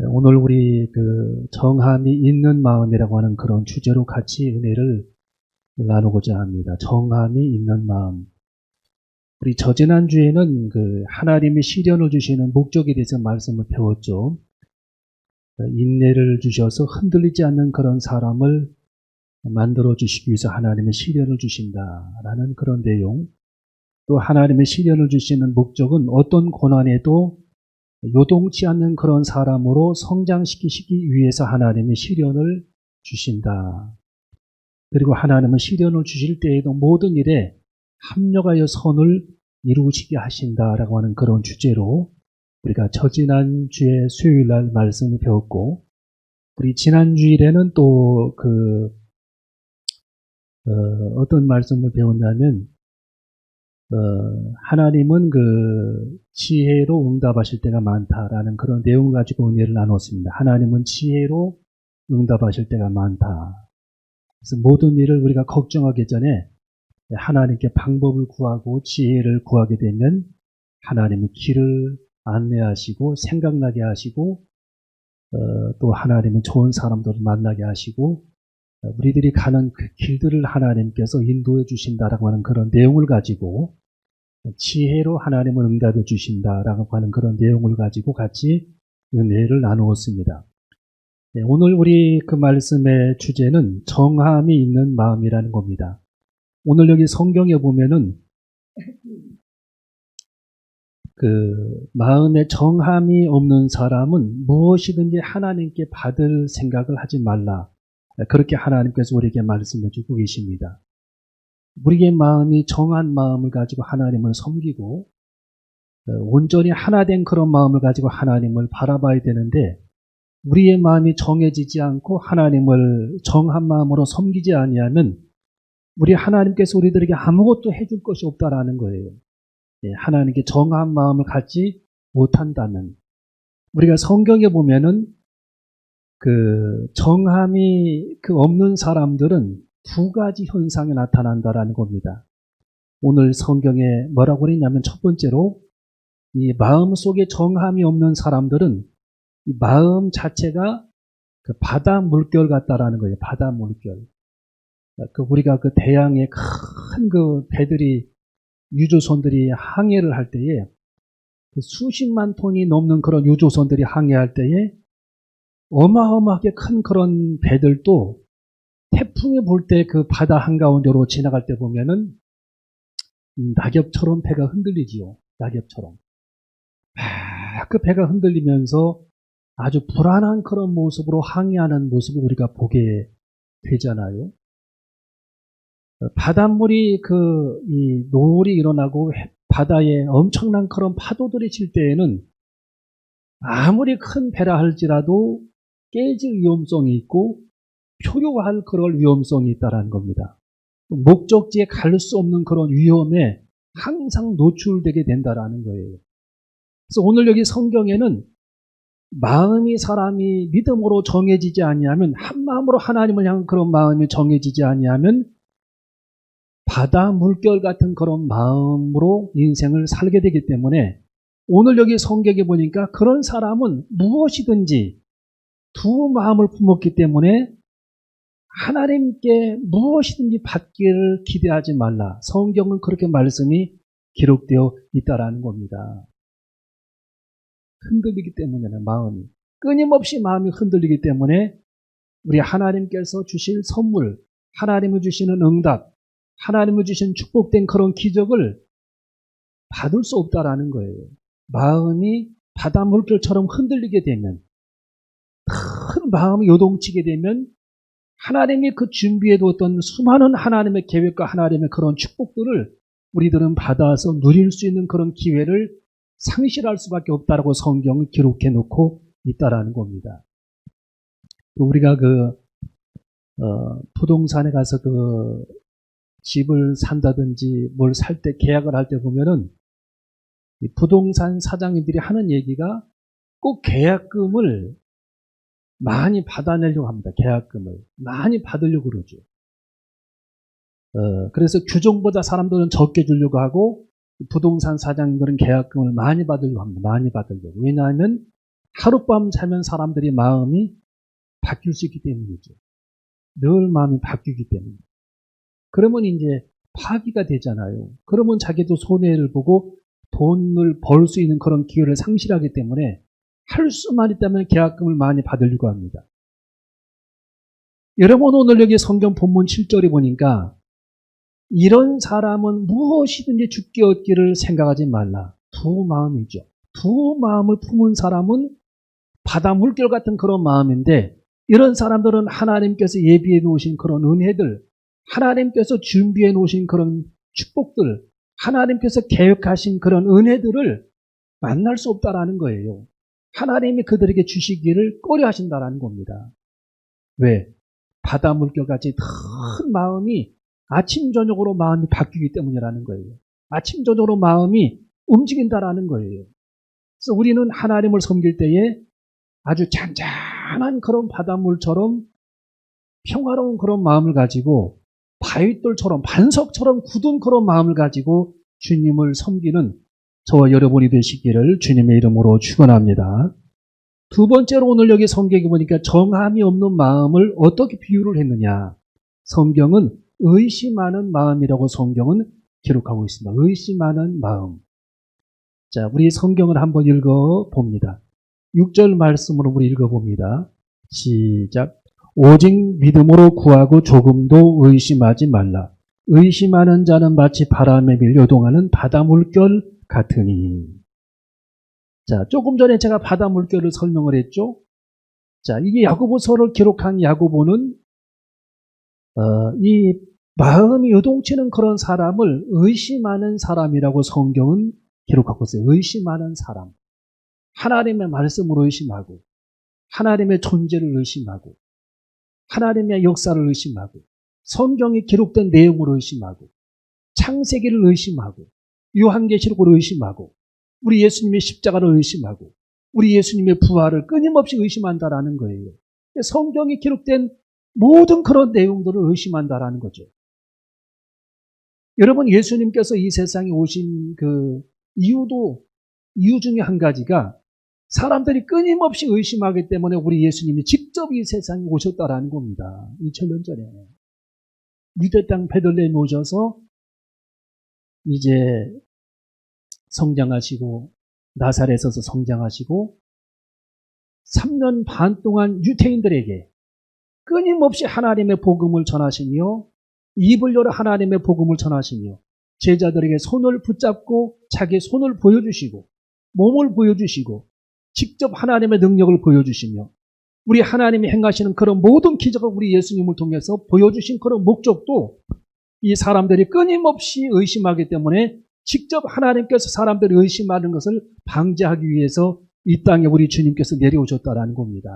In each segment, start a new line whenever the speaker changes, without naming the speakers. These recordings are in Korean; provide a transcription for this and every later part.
오늘 우리 정함이 있는 마음이라고 하는 그런 주제로 같이 은혜를 나누고자 합니다. 정함이 있는 마음. 우리 저지난주에는 하나님이 시련을 주시는 목적에 대해서 말씀을 배웠죠. 인내를 주셔서 흔들리지 않는 그런 사람을 만들어 주시기 위해서 하나님의 시련을 주신다라는 그런 내용. 또 하나님의 시련을 주시는 목적은 어떤 고난에도 요동치 않는 그런 사람으로 성장시키시기 위해서 하나님이 시련을 주신다. 그리고 하나님은 시련을 주실 때에도 모든 일에 합력하여 선을 이루시게 하신다라고 하는 그런 주제로 우리가 저지난주에 수요일날 말씀을 배웠고, 우리 지난주일에는 또 어떤 말씀을 배웠냐면 하나님은 지혜로 응답하실 때가 많다라는 그런 내용을 가지고 은혜를 나눴습니다. 하나님은 지혜로 응답하실 때가 많다. 그래서 모든 일을 우리가 걱정하기 전에 하나님께 방법을 구하고 지혜를 구하게 되면 하나님이 길을 안내하시고 생각나게 하시고 또 하나님은 좋은 사람들을 만나게 하시고 우리들이 가는 그 길들을 하나님께서 인도해 주신다라고 하는 그런 내용을 가지고 지혜로 하나님은 응답해 주신다라고 하는 그런 내용을 가지고 같이 은혜를 나누었습니다. 오늘 우리 그 말씀의 주제는 정함이 있는 마음이라는 겁니다. 오늘 여기 성경에 보면은 마음에 정함이 없는 사람은 무엇이든지 하나님께 받을 생각을 하지 말라. 그렇게 하나님께서 우리에게 말씀해 주고 계십니다. 우리의 마음이 정한 마음을 가지고 하나님을 섬기고 온전히 하나 된 그런 마음을 가지고 하나님을 바라봐야 되는데, 우리의 마음이 정해지지 않고 하나님을 정한 마음으로 섬기지 아니하면 우리 하나님께서 우리들에게 아무것도 해줄 것이 없다라는 거예요. 하나님께 정한 마음을 갖지 못한다면, 우리가 성경에 보면은 정함이 없는 사람들은 두 가지 현상이 나타난다라는 겁니다. 오늘 성경에 뭐라고 그랬냐면, 첫 번째로 이 마음 속에 정함이 없는 사람들은 이 마음 자체가 바다 물결 같다라는 거예요. 바다 물결. 우리가 대양에 큰 배들이, 유조선들이 항해를 할 때에 수십만 톤이 넘는 그런 유조선들이 항해할 때에 어마어마하게 큰 그런 배들도 태풍이 불 때 바다 한가운데로 지나갈 때 보면은 낙엽처럼 배가 흔들리지요. 낙엽처럼. 막 배가 흔들리면서 아주 불안한 그런 모습으로 항해하는 모습을 우리가 보게 되잖아요. 바닷물이 이 노을이 일어나고 바다에 엄청난 그런 파도들이 칠 때에는 아무리 큰 배라 할지라도 깨질 위험성이 있고 표류할 그럴 위험성이 있다는 겁니다. 목적지에 갈 수 없는 그런 위험에 항상 노출되게 된다는 거예요. 그래서 오늘 여기 성경에는 마음이 사람이 믿음으로 정해지지 아니하면, 한 마음으로 하나님을 향한 그런 마음이 정해지지 아니하면 바다 물결 같은 그런 마음으로 인생을 살게 되기 때문에, 오늘 여기 성경에 보니까 그런 사람은 무엇이든지 두 마음을 품었기 때문에 하나님께 무엇이든지 받기를 기대하지 말라. 성경은 그렇게 말씀이 기록되어 있다라는 겁니다. 흔들리기 때문에, 마음이 끊임없이 마음이 흔들리기 때문에 우리 하나님께서 주실 선물, 하나님이 주시는 응답, 하나님이 주신 축복된 그런 기적을 받을 수 없다라는 거예요. 마음이 바다 물결처럼 흔들리게 되면, 큰 마음이 요동치게 되면 하나님이 준비해두었던 수많은 하나님의 계획과 하나님의 그런 축복들을 우리들은 받아서 누릴 수 있는 그런 기회를 상실할 수밖에 없다라고 성경을 기록해 놓고 있다라는 겁니다. 우리가 부동산에 가서 집을 산다든지 뭘 살 때, 계약을 할 때 보면은 이 부동산 사장님들이 하는 얘기가 꼭 계약금을 많이 받아내려고 합니다. 계약금을 많이 받으려고 그러죠. 그래서 규정보다 사람들은 적게 주려고 하고 부동산 사장님들은 계약금을 많이 받으려고 합니다. 많이 받으려고. 왜냐하면 하룻밤 자면 사람들이 마음이 바뀔 수 있기 때문이죠. 늘 마음이 바뀌기 때문에. 그러면 이제 파기가 되잖아요. 그러면 자기도 손해를 보고 돈을 벌 수 있는 그런 기회를 상실하기 때문에 할 수만 있다면 계약금을 많이 받으려고 합니다. 여러분, 오늘 여기 성경 본문 7절에 보니까 이런 사람은 무엇이든지 죽게 얻기를 생각하지 말라. 두 마음이죠. 두 마음을 품은 사람은 바다 물결 같은 그런 마음인데, 이런 사람들은 하나님께서 예비해 놓으신 그런 은혜들, 하나님께서 준비해 놓으신 그런 축복들, 하나님께서 계획하신 그런 은혜들을 만날 수 없다라는 거예요. 하나님이 그들에게 주시기를 꺼려 하신다라는 겁니다. 왜? 바다 물결같이 큰 마음이 아침 저녁으로 마음이 바뀌기 때문이라는 거예요. 아침 저녁으로 마음이 움직인다라는 거예요. 그래서 우리는 하나님을 섬길 때에 아주 잔잔한 그런 바닷물처럼 평화로운 그런 마음을 가지고 바위돌처럼 반석처럼 굳은 그런 마음을 가지고 주님을 섬기는 저와 여러분이 되시기를 주님의 이름으로 축원합니다. 두 번째로 오늘 여기 성경에 보니까 정함이 없는 마음을 어떻게 비유를 했느냐. 성경은 의심하는 마음이라고 성경은 기록하고 있습니다. 의심하는 마음. 자, 우리 성경을 한번 읽어봅니다. 6절 말씀으로 우리 읽어봅니다. 시작. 오직 믿음으로 구하고 조금도 의심하지 말라. 의심하는 자는 마치 바람에 밀려 요동하는 바다 물결 같으니. 자, 조금 전에 제가 바다 물결을 설명을 했죠. 자, 이게 야고보서를 기록한 야고보는 이 마음이 요동치는 그런 사람을 의심하는 사람이라고 성경은 기록하고 있어요. 의심하는 사람. 하나님의 말씀으로 의심하고, 하나님의 존재를 의심하고, 하나님의 역사를 의심하고, 성경에 기록된 내용으로 의심하고, 창세기를 의심하고, 요한계시록을 의심하고, 우리 예수님의 십자가를 의심하고, 우리 예수님의 부활을 끊임없이 의심한다라는 거예요. 성경에 기록된 모든 그런 내용들을 의심한다라는 거죠. 여러분, 예수님께서 이 세상에 오신 그 이유 중에 한 가지가 사람들이 끊임없이 의심하기 때문에 우리 예수님이 직접 이 세상에 오셨다라는 겁니다. 2000년 전에. 유대 땅 베들레헴에 오셔서 이제 성장하시고, 나사렛에서 성장하시고 3년 반 동안 유대인들에게 끊임없이 하나님의 복음을 전하시며, 입을 열어 하나님의 복음을 전하시며, 제자들에게 손을 붙잡고 자기 손을 보여주시고 몸을 보여주시고 직접 하나님의 능력을 보여주시며, 우리 하나님이 행하시는 그런 모든 기적을 우리 예수님을 통해서 보여주신 그런 목적도 이 사람들이 끊임없이 의심하기 때문에 직접 하나님께서 사람들이 의심하는 것을 방지하기 위해서 이 땅에 우리 주님께서 내려오셨다라는 겁니다.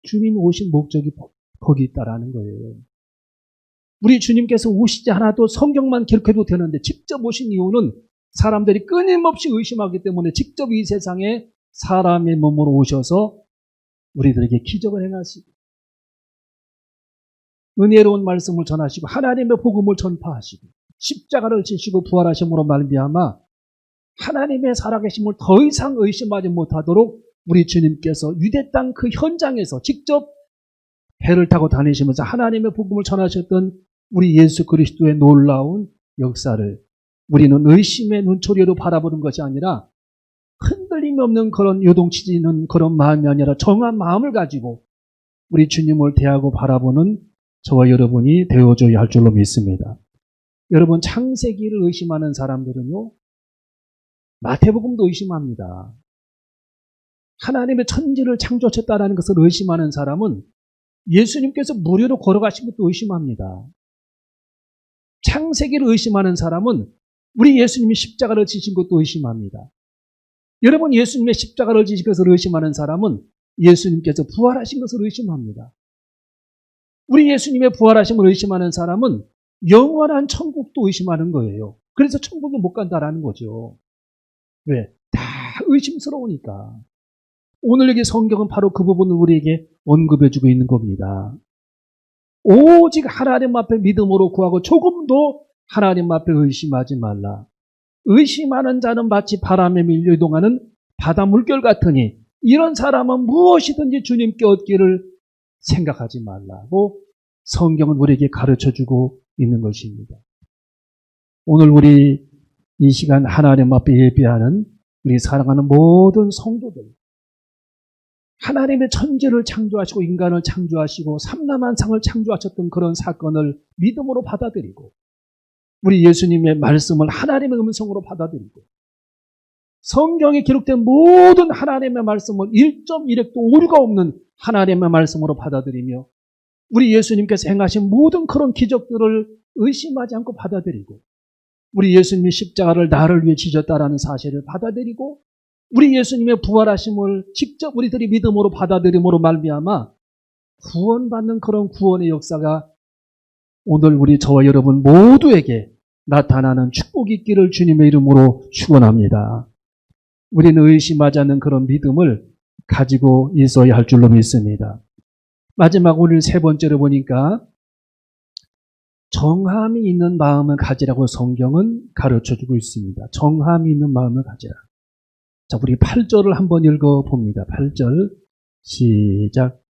주님이 오신 목적이 거기 있다라는 거예요. 우리 주님께서 오시지 않아도 성경만 기록해도 되는데 직접 오신 이유는 사람들이 끊임없이 의심하기 때문에 직접 이 세상에 사람의 몸으로 오셔서 우리들에게 기적을 행하시고 은혜로운 말씀을 전하시고 하나님의 복음을 전파하시고 십자가를 지시고 부활하심으로 말미암아 하나님의 살아계심을 더 이상 의심하지 못하도록 우리 주님께서 유대 땅 그 현장에서 직접 배를 타고 다니시면서 하나님의 복음을 전하셨던 우리 예수 그리스도의 놀라운 역사를 우리는 의심의 눈초리로 바라보는 것이 아니라 흔들림이 없는 그런 요동치지는 그런 마음이 아니라 정한 마음을 가지고 우리 주님을 대하고 바라보는 저와 여러분이 되어줘야 할 줄로 믿습니다. 여러분, 창세기를 의심하는 사람들은요, 마태복음도 의심합니다. 하나님의 천지를 창조하셨다는 것을 의심하는 사람은 예수님께서 무료로 걸어가신 것도 의심합니다. 창세기를 의심하는 사람은 우리 예수님이 십자가를 지신 것도 의심합니다. 여러분, 예수님의 십자가를 지신 것을 의심하는 사람은 예수님께서 부활하신 것을 의심합니다. 우리 예수님의 부활하심을 의심하는 사람은 영원한 천국도 의심하는 거예요. 그래서 천국에 못 간다라는 거죠. 왜? 다 의심스러우니까. 오늘 여기 성경은 바로 그 부분을 우리에게 언급해주고 있는 겁니다. 오직 하나님 앞에 믿음으로 구하고 조금도 하나님 앞에 의심하지 말라. 의심하는 자는 마치 바람에 밀려 이동하는 바다 물결 같으니 이런 사람은 무엇이든지 주님께 얻기를 생각하지 말라고 성경은 우리에게 가르쳐주고 있는 것입니다. 오늘 우리 이 시간 하나님 앞에 예배하는 우리 사랑하는 모든 성도들, 하나님의 천지를 창조하시고 인간을 창조하시고 삼라만상을 창조하셨던 그런 사건을 믿음으로 받아들이고 우리 예수님의 말씀을 하나님의 음성으로 받아들이고 성경에 기록된 모든 하나님의 말씀을 1.1획도 오류가 없는 하나님의 말씀으로 받아들이며 우리 예수님께서 행하신 모든 그런 기적들을 의심하지 않고 받아들이고 우리 예수님이 십자가를 나를 위해 지셨다라는 사실을 받아들이고 우리 예수님의 부활하심을 직접 우리들이 믿음으로 받아들임으로 말미암아 구원받는 그런 구원의 역사가 오늘 우리 저와 여러분 모두에게 나타나는 축복이 있기를 주님의 이름으로 축원합니다. 우리는 의심하지 않는 그런 믿음을 가지고 있어야 할 줄로 믿습니다. 마지막 오늘 세 번째로 보니까 정함이 있는 마음을 가지라고 성경은 가르쳐주고 있습니다. 정함이 있는 마음을 가지라. 자, 우리 8절을 한번 읽어봅니다. 8절 시작.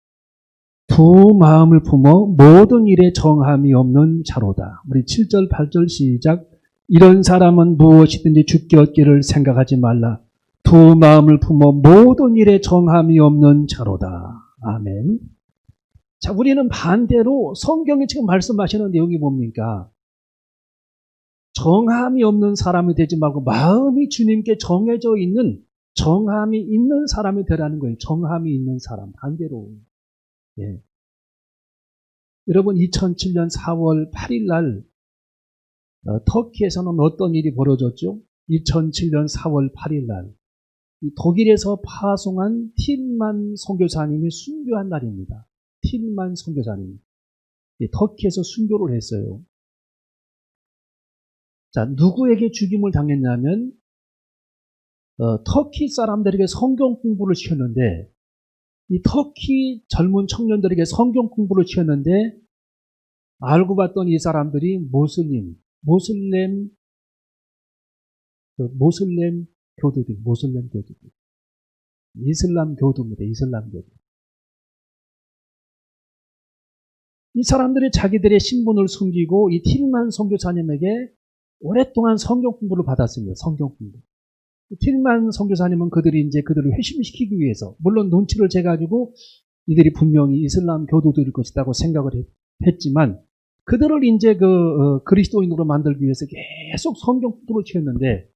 두 마음을 품어 모든 일에 정함이 없는 자로다. 우리 7절 8절 시작. 이런 사람은 무엇이든지 주께 얻기를 생각하지 말라. 두 마음을 품어 모든 일에 정함이 없는 자로다. 아멘. 자, 우리는 반대로 성경이 지금 말씀하시는 내용이 뭡니까? 정함이 없는 사람이 되지 말고 마음이 주님께 정해져 있는 정함이 있는 사람이 되라는 거예요. 정함이 있는 사람. 반대로. 예. 여러분 2007년 4월 8일 날 터키에서는 어떤 일이 벌어졌죠? 2007년 4월 8일 날 독일에서 파송한 틸만 선교사님이 순교한 날입니다. 틸만 선교사님. 터키에서 순교를 했어요. 자, 누구에게 죽임을 당했냐면 터키 사람들에게 성경 공부를 시켰는데 이 터키 젊은 청년들에게 성경 공부를 시켰는데 알고 봤더니 이 사람들이 모슬렘 교도들, 이슬람 교도입니다. 이슬람 교도. 이 사람들이 자기들의 신분을 숨기고 이 틸만 선교사님에게 오랫동안 성경 공부를 받았습니다. 성경 공부. 틸만 선교사님은 그들을 회심시키기 위해서 물론 눈치를 채가지고 이들이 분명히 이슬람 교도들일 것이라고 생각을 했지만 그들을 이제 그리스도인으로 만들기 위해서 계속 성경 공부를 시켰는데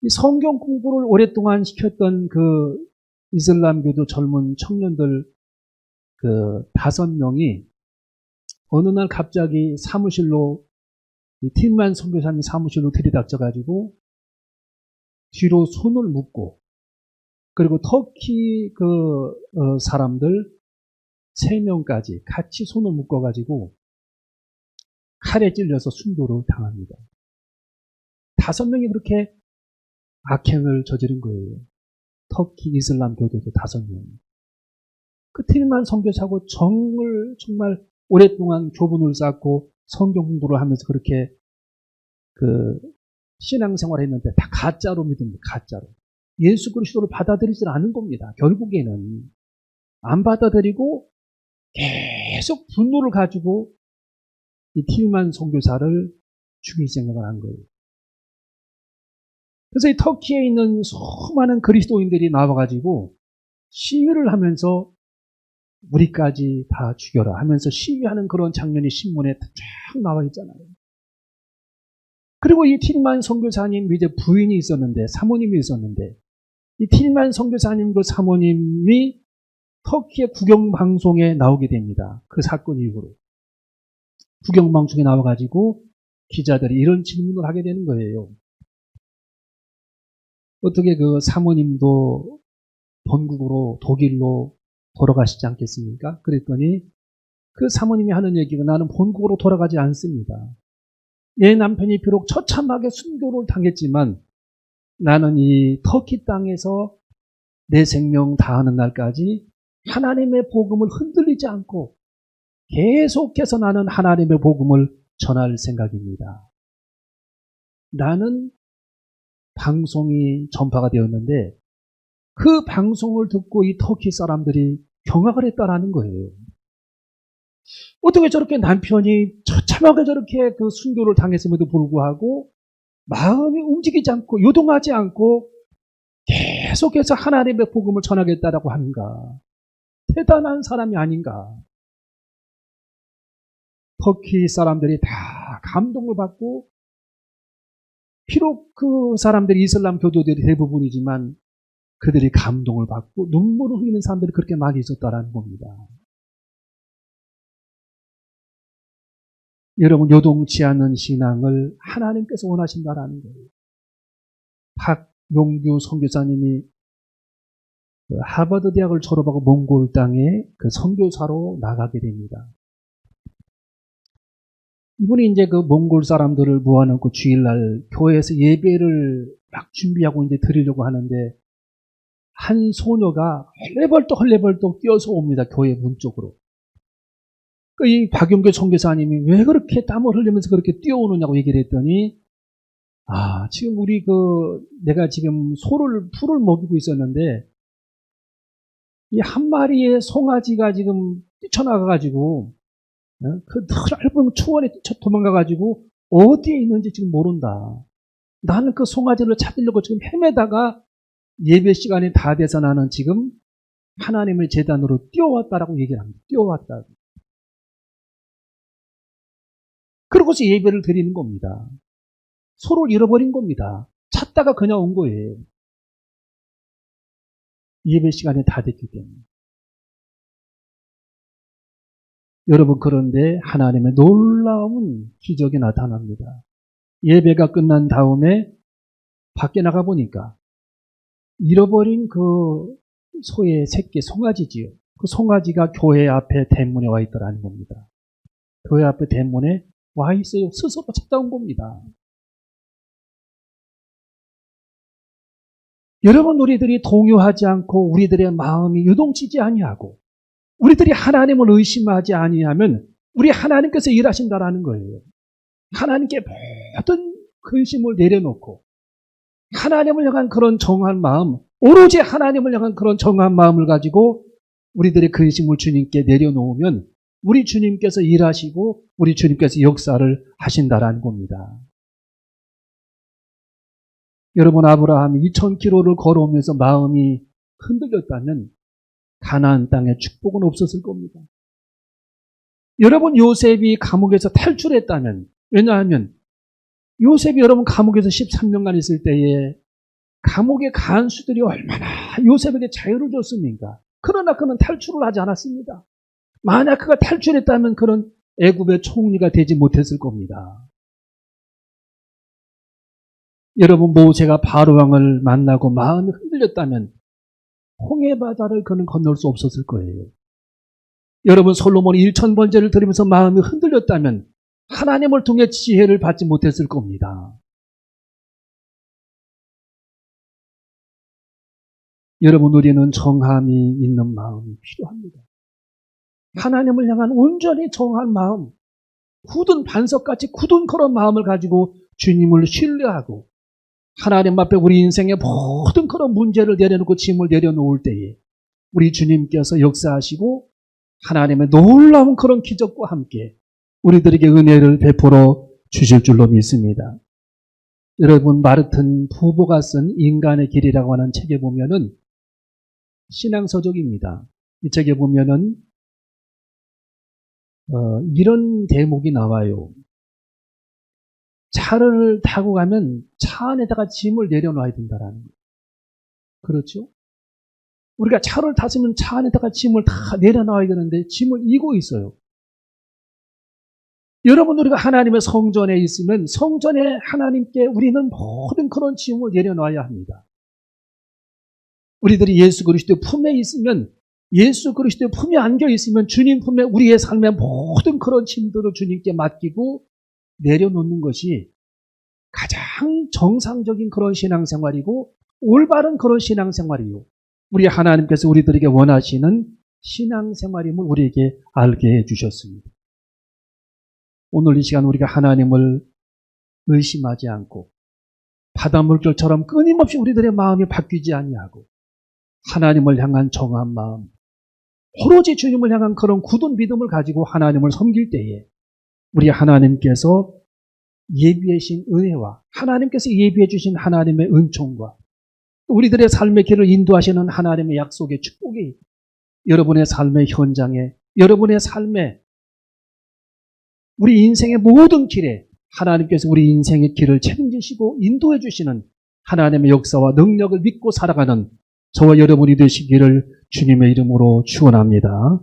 이 성경 공부를 오랫동안 시켰던 그 이슬람교도 젊은 청년들 5명이 어느 날 갑자기 사무실로 이 틸만 선교사님 사무실로 들이닥쳐가지고 뒤로 손을 묶고 그리고 터키 사람들 3명까지 같이 손을 묶어가지고 칼에 찔려서 순교를 당합니다. 5명이 그렇게 악행을 저지른 거예요. 터키 이슬람 교도도 5명. 그 틸만 선교사고 정말 오랫동안 교분을 쌓고 성경 공부를 하면서 그렇게 신앙생활을 했는데 다 가짜로 믿습니다. 가짜로. 예수 그리스도를 받아들이지 않은 겁니다. 결국에는 안 받아들이고 계속 분노를 가지고 이 틸만 선교사를 죽일 생각을 한 거예요. 그래서 이 터키에 있는 수많은 그리스도인들이 나와가지고 시위를 하면서 우리까지 다 죽여라 하면서 시위하는 그런 장면이 신문에 쫙 나와 있잖아요. 그리고 이 틸만 선교사님 이제 부인이 있었는데 사모님이 있었는데 이 틸만 선교사님 그 사모님이 터키의 국영방송에 나오게 됩니다. 그 사건 이후로. 국영방송에 나와가지고 기자들이 이런 질문을 하게 되는 거예요. 어떻게 그 사모님도 본국으로 독일로 돌아가시지 않겠습니까? 그랬더니 그 사모님이 하는 얘기가 나는 본국으로 돌아가지 않습니다. 내 남편이 비록 처참하게 순교를 당했지만 나는 이 터키 땅에서 내 생명 다하는 날까지 하나님의 복음을 흔들리지 않고 계속해서 나는 하나님의 복음을 전할 생각입니다. 나는 방송이 전파가 되었는데 그 방송을 듣고 이 터키 사람들이 경악을 했다라는 거예요. 어떻게 저렇게 남편이 처참하게 저렇게 그 순교를 당했음에도 불구하고 마음이 움직이지 않고 요동하지 않고 계속해서 하나님의 복음을 전하겠다라고 하는가. 대단한 사람이 아닌가. 터키 사람들이 다 감동을 받고, 비록 그 사람들이 이슬람 교도들이 대부분이지만 그들이 감동을 받고 눈물을 흘리는 사람들이 그렇게 많이 있었다라는 겁니다. 여러분, 요동치 않는 신앙을 하나님께서 원하신다라는 거예요. 박용규 선교사님이 하버드 대학을 졸업하고 몽골 땅에 그 선교사로 나가게 됩니다. 이분이 이제 그 몽골 사람들을 모아놓고 주일날 교회에서 예배를 막 준비하고 이제 드리려고 하는데, 한 소녀가 헐레벌떡 뛰어서 옵니다. 교회 문 쪽으로. 이 박용규 선교사님이 왜 그렇게 땀을 흘리면서 그렇게 뛰어오느냐고 얘기를 했더니, 지금 내가 지금 풀을 먹이고 있었는데, 이 한 마리의 송아지가 지금 뛰쳐나가가지고, 그 넓은 초원에 도망가가지고 어디에 있는지 지금 모른다. 나는 그 송아지를 찾으려고 지금 헤매다가 예배 시간이 다 돼서 나는 지금 하나님의 제단으로 뛰어왔다라고 얘기를 합니다. 뛰어왔다. 그러고서 예배를 드리는 겁니다. 소를 잃어버린 겁니다. 찾다가 그냥 온 거예요. 예배 시간이 다 됐기 때문에. 여러분, 그런데 하나님의 놀라운 기적이 나타납니다. 예배가 끝난 다음에 밖에 나가 보니까 잃어버린 그 소의 새끼 송아지지요. 그 송아지가 교회 앞에 대문에 와 있더라는 겁니다. 교회 앞에 대문에 와 있어요. 스스로 찾아온 겁니다. 여러분, 우리들이 동요하지 않고 우리들의 마음이 유동치지 아니하고 우리들이 하나님을 의심하지 아니하면 우리 하나님께서 일하신다라는 거예요. 하나님께 모든 근심을 내려놓고 하나님을 향한 그런 정한 마음, 오로지 하나님을 향한 그런 정한 마음을 가지고 우리들의 근심을 주님께 내려놓으면 우리 주님께서 일하시고 우리 주님께서 역사를 하신다라는 겁니다. 여러분, 아브라함이 2000km를 걸어오면서 마음이 흔들렸다면 가나안 땅에 축복은 없었을 겁니다. 여러분, 요셉이 감옥에서 탈출했다면, 왜냐하면 요셉이 여러분 감옥에서 13년간 있을 때에 감옥의 간수들이 얼마나 요셉에게 자유를 줬습니까? 그러나 그는 탈출을 하지 않았습니다. 만약 그가 탈출했다면 그런 애굽의 총리가 되지 못했을 겁니다. 여러분, 모세가 바로왕을 만나고 마음이 흔들렸다면 홍해바다를 그는 건널 수 없었을 거예요. 여러분, 솔로몬이 1000번제를 드리면서 마음이 흔들렸다면 하나님을 통해 지혜를 받지 못했을 겁니다. 여러분, 우리는 정함이 있는 마음이 필요합니다. 하나님을 향한 온전히 정한 마음, 굳은 반석같이 굳은 그런 마음을 가지고 주님을 신뢰하고 하나님 앞에 우리 인생의 모든 그런 문제를 내려놓고 짐을 내려놓을 때에 우리 주님께서 역사하시고 하나님의 놀라운 그런 기적과 함께 우리들에게 은혜를 베풀어 주실 줄로 믿습니다. 여러분, 마르튼 부보가 쓴 인간의 길이라고 하는 책에 보면은 신앙서적입니다. 이 책에 보면은 이런 대목이 나와요. 차를 타고 가면 차 안에다가 짐을 내려놔야 된다라는 거예요. 그렇죠? 우리가 차를 탔으면 차 안에다가 짐을 다 내려놔야 되는데 짐을 이고 있어요. 여러분, 우리가 하나님의 성전에 있으면 성전에 하나님께 우리는 모든 그런 짐을 내려놔야 합니다. 우리들이 예수 그리스도의 품에 있으면, 예수 그리스도의 품에 안겨 있으면 주님 품에 우리의 삶의 모든 그런 짐들을 주님께 맡기고 내려놓는 것이 가장 정상적인 그런 신앙생활이고 올바른 그런 신앙생활이요, 우리 하나님께서 우리들에게 원하시는 신앙생활임을 우리에게 알게 해주셨습니다. 오늘 이 시간 우리가 하나님을 의심하지 않고 바닷물결처럼 끊임없이 우리들의 마음이 바뀌지 아니하고 하나님을 향한 정한 마음, 오로지 주님을 향한 그런 굳은 믿음을 가지고 하나님을 섬길 때에 우리 하나님께서 예비해 주신 은혜와 하나님께서 예비해 주신 하나님의 은총과 우리들의 삶의 길을 인도하시는 하나님의 약속의 축복이 여러분의 삶의 현장에, 여러분의 삶에, 우리 인생의 모든 길에 하나님께서 우리 인생의 길을 책임지시고 인도해 주시는 하나님의 역사와 능력을 믿고 살아가는 저와 여러분이 되시기를 주님의 이름으로 축원합니다.